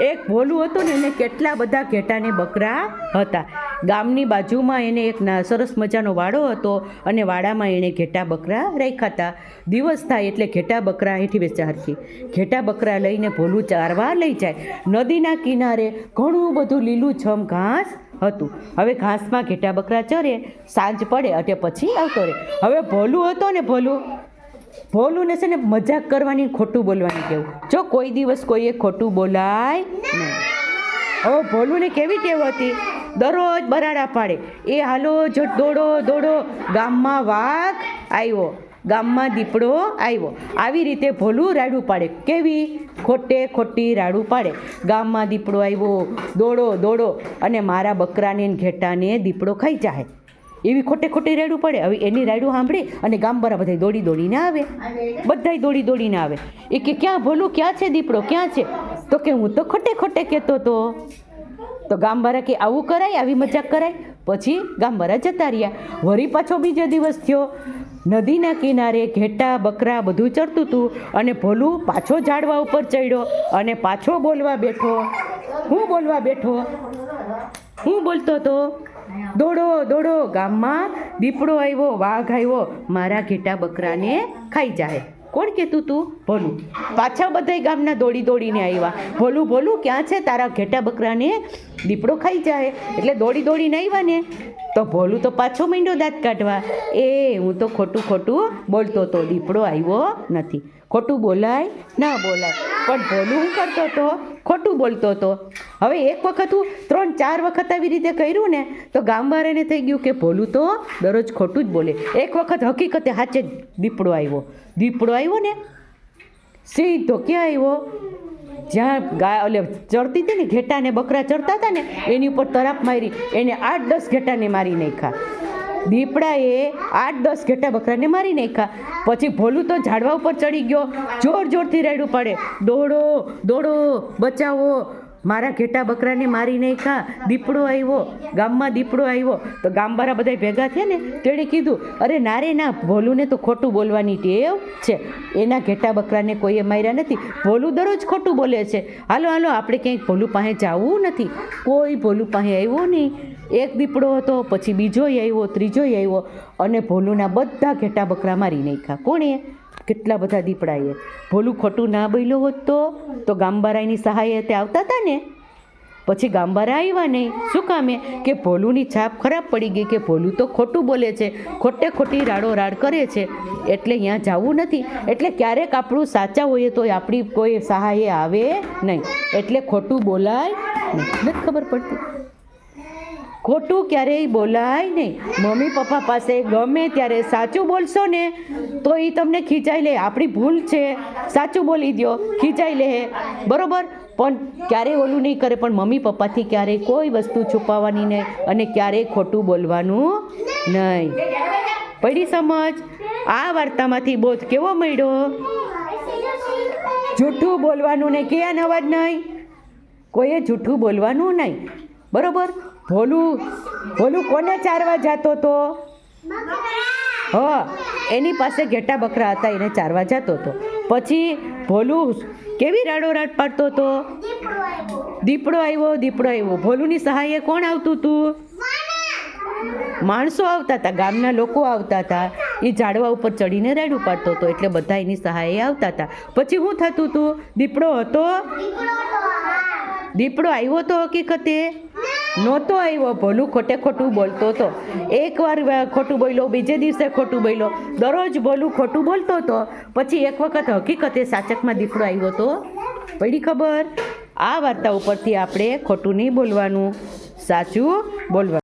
એક ભોલું હતું ને એને કેટલા બધા ઘેટાને બકરા હતા. ગામની બાજુમાં એને એક સરસ મજાનો વાડો હતો અને વાડામાં એણે ઘેટા બકરા રાખ્યા હતા. દિવસ થાય એટલે ઘેટા બકરા હેઠી વેચા હરખી ઘેટા બકરા લઈને ભોલું ચારવા લઈ જાય. નદીના કિનારે ઘણું બધું લીલુંછમ ઘાસ હતું. હવે ઘાસમાં ઘેટા બકરા ચરે, સાંજ પડે એટલે પછી આવતો રહે. હવે ભોલું હતો ને ભોલુંને છે ને મજાક કરવાની, ખોટું બોલવાની કહેવું. જો કોઈ દિવસ કોઈએ ખોટું બોલાય નહીં. હવે ભોલુંને કેવી ટેવ હતી? દરરોજ બરાડા પાડે. એ હાલો જો દોડો દોડો, ગામમાં વાઘ આવ્યો, ગામમાં દીપડો આવ્યો. આવી રીતે ભોલું રાડું પાડે. કેવી ખોટી રાડું પાડે. ગામમાં દીપડો આવ્યો, દોડો દોડો, અને મારા બકરાને ઘેટાને દીપડો ખાઈ જાય. એવી ખોટી રાડું પડે. હવે એની રાડું સાંભળી અને ગામવાળા બધા દોડી દોડીને આવે. બધાય દોડી દોડીને આવે. એ કે ક્યાં ભોલું, ક્યાં છે દીપડો, ક્યાં છે? તો કે હું તો ખોટે કહેતો હતો. તો ગામવાળા કે આવું કરાય, આવી મજાક કરાય? પછી ગામવાળા જતા રહ્યા. વળી પાછો બીજો દિવસ થયો. નદીના કિનારે ઘેટા બકરા બધું ચરતું હતું અને ભોલું પાછો ઝાડવા ઉપર ચડ્યો અને પાછો બોલવા બેઠો. હું બોલવા બેઠો? હું બોલતો હતો? દોડો દોડો, ગામમાં દીપડો આવ્યો, વાઘ આવ્યો, મારા ઘેટા બકરાને ખાઈ જાય. કોણ કહેતું તું? ભોલું. પાછા બધાય ગામના દોડી દોડીને આવ્યા. ભોલું ક્યાં છે? તારા ઘેટા બકરાને દીપડો ખાઈ જાય. એટલે દોડી દોડીને આવ્યા ને તો ભોલું તો પાછો માંડ્યો દાંત કાઢવા. હું તો ખોટું બોલતો હતો, દીપડો આવ્યો નથી. ખોટું બોલાય ના બોલાય, પણ ભોલું શું કરતો હતો? ખોટું બોલતો હતો. હવે એક વખત હું 3-4 વખત આવી રીતે કર્યું ને તો ગામવાળાને થઈ ગયું કે ભોલું તો દરરોજ ખોટું જ બોલે. એક વખત હકીકતે સાચે જ દીપડો આવ્યો ને સીધો ક્યાં આવ્યો? જ્યાં ગાય ચરતી હતી ને, ઘેટાને બકરા ચરતા હતા ને એની ઉપર તરાપ મારી. એને 8-10 ઘેટાને મારી નાખ્યા. દીપડાએ 8-10 ઘેટા બકરાને મારી નાખ્યા. પછી ભોલું તો ઝાડવા ઉપર ચડી ગયો, જોરથી રાડું પાડે, દોડો દોડો, બચાવો, મારા ઘેટા બકરાને મારી નાખ્યા, દીપડો આવ્યો, ગામમાં દીપડો આવ્યો. તો ગામવાળા બધા ભેગા થયા ને તેણે કીધું, અરે ના રે ના, ભોલુંને તો ખોટું બોલવાની ટેવ છે. એના ઘેટા બકરાને કોઈએ માર્યા નથી. ભોલું દરરોજ ખોટું બોલે છે. હાલો આપણે ક્યાંક ભોલું પાસે જવું નથી. કોઈ ભોલું પાસે આવ્યો નહીં. એક દીપડો હતો, પછી બીજોય આવ્યો, ત્રીજોય આવ્યો, અને ભોલુંના બધા ઘેટા બકરા મારી નાખ્યા. કોણે? કેટલા બધા દીપડાએ. ભોલું ખોટું ના બોલ્યો હોત તો ગામવાળાની સહાય તે આવતા હતા ને. પછી ગામવાળા આવ્યા નહીં. શું કામે? કે ભોલુંની છાપ ખરાબ પડી ગઈ કે ભોલું તો ખોટું બોલે છે, ખોટી રાડ કરે છે, એટલે ત્યાં જવું નથી. એટલે ક્યારેક આપણું સાચા હોઈએ તો આપણી કોઈ સહાય આવે નહીં. એટલે ખોટું બોલાય નહીં. નથી ખબર પડતી? ખોટું ક્યારેય બોલાય નહીં. મમ્મી પપ્પા પાસે ગમે ત્યારે સાચું બોલશો ને તો એ તમને ખીચાઈ લે. આપણી ભૂલ છે, સાચું બોલી દો, ખીચાઈ લે, બરોબર. પણ ક્યારેય ઓલું નહીં કરે. પણ મમ્મી પપ્પાથી ક્યારેય કોઈ વસ્તુ છુપાવવાની નહીં અને ક્યારેય ખોટું બોલવાનું નહીં. પડી સમજ? આ વાર્તામાંથી બોધ કેવો મળ્યો? જૂઠું બોલવાનું નહીં. ક્યાં અવાજ નહીં? કોઈએ જૂઠું બોલવાનું નહીં, બરોબર. ભોલું કોને ચારવા જતો હતો? એની પાસે ઘેટા બકરા હતા, એને ચારવા જતો હતો. પછી ભોલું કેવી રાડોરાડ પાડતો હતો? દીપડો આવ્યો. ભોલુની સહાયે કોણ આવતું હતું? માણસો આવતા હતા, ગામના લોકો આવતા હતા. એ ઝાડવા ઉપર ચડીને રાડું પાડતો હતો, એટલે બધા એની સહાયે આવતા હતા. પછી શું થતું હતું? દીપડો આવ્યો તો હકીકતે નહોતો આવ્યો. ભોલું ખોટું બોલતો હતો. એકવાર ખોટું બોલ્યો, બીજે દિવસે ખોટું બોલ્યો, દરરોજ ભોલું ખોટું બોલતો હતો. પછી એક વખત હકીકતે સાચકમાં દીપડો આવ્યો તો પડી ખબર. આ વાર્તા ઉપરથી આપણે ખોટું નહીં બોલવાનું, સાચું બોલવાનું.